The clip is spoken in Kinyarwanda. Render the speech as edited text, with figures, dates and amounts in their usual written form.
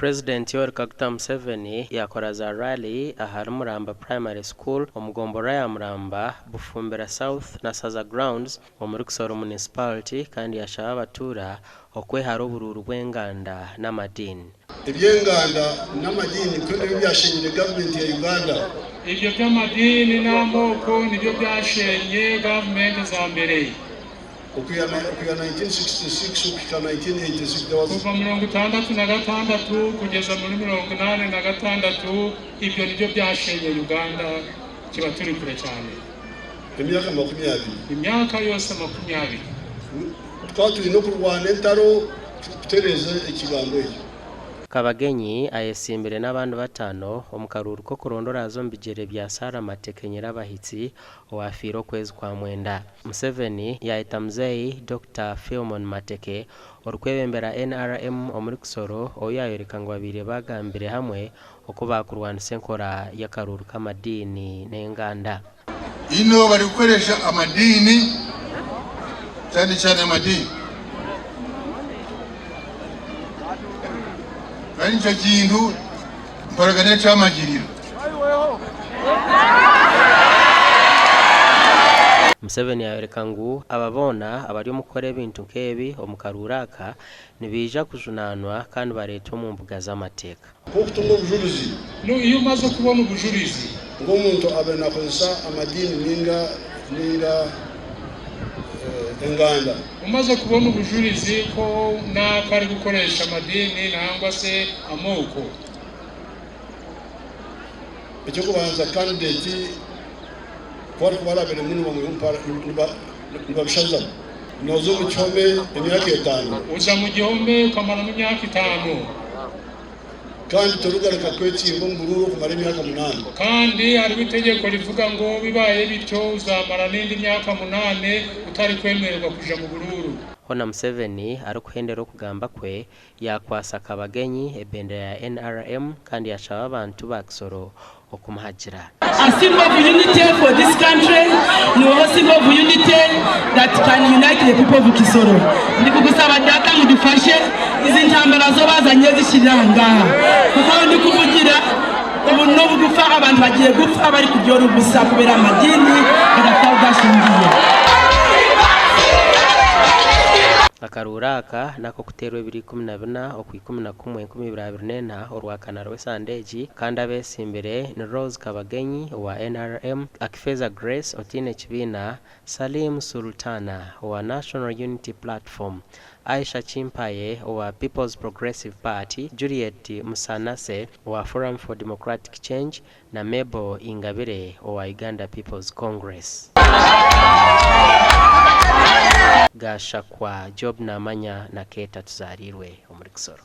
President Yoweri Kaguta Museveni yakoraza rally ahari Muramba Primary School omugombora ya Muramba Bufumbira South na Saza Grounds omuri Kisoro Municipality kandi yashaba abatura okwehara obururu bw'enganda n'amadini. Ebyenganda n'amadini kwebyo byashinye government ya Uganda. Ibyo by'amadini n'amoko nibyo byashenye government za mbere. Okuya 1966 ukika 1986 there was kuva 1966 kugeza muri 1986 ibyo nibyo byashenye Uganda kiba turi kure cyane. Imyaka yose 20 twaturi no kurwana entaro tutereze ikigambo iki. Kabagenyi ayesimbire n'abantu batano omukaruru ko kurondora zombigere bya Sara Mateke nyirabahitsi owafiro kwezi kwa mwenda. Museveni yaita mzei Dr. Philemon Mateke orukwebembera NRM omuri Kisoro oyayoreka ngo babire bagambire hamwe okuba kurwanisa enkora y'akaruru k'amadini n'enganda. Ino bari gukoresha amadini cyane amadini kandi cyo kintu mparagane cyamagiriro. Museveni yayoreka ngo ababona abari mukore ibintu nkebi omukaruraka nibija kujunanwa kandi bareto mu mbuga z'amateka. Kukutunga ubujurizi no iyo maze kubona ubujurizi ngo umuntu abena konsa amadini ninga enganda umaze kubona ubujurizi ko nakari gukoresha amadini nangwa se amoko icyo kubanza candidate kwa kubarabere munwa mu mpara nibabishaza nozo muchome imyaka 5 uza mu gihombe ukamara mu myaka 5 kandi turugareka kwetsimbo mbururu kumara imyaka 8 kandi hari itegeko rivuga ngo bibaye bityo uzamara n'indi myaka 8 utari kwemererwa kuja mu bururu. Hona Museveni arukuhendera kugamba kwe yakwasa Kabagenyi ebendera ya NRM kandi yashaba abantu ba Kisoro okumuhagira. A symbol of unity for this country, no symbol of unity that can unite the people of Kisoro. Ndikugusaba data mudufashe izi ntambara zo bazanye zishiranga. Kuko ndikuvugira ubu no bugufa abantu bagiye gupfa bari kubyora ubusa kubera amadini badafashingiye. Akaruraka nako kuterwe 2014 okwi11 2024 orwakana rwesandeji kandi abesimbere ni Rose Kabagenyi wa NRM, Akifeza Grace Otine Chibina, Salim Sultana wa National Unity Platform, Aisha Chimpaye wa People's Progressive Party, Juliet Musanase wa Forum for Democratic Change na Mebo Ingabire wa Uganda People's Congress. Gasha kwa Job na Manya na Keta tuzarirwe omuri Kisoro.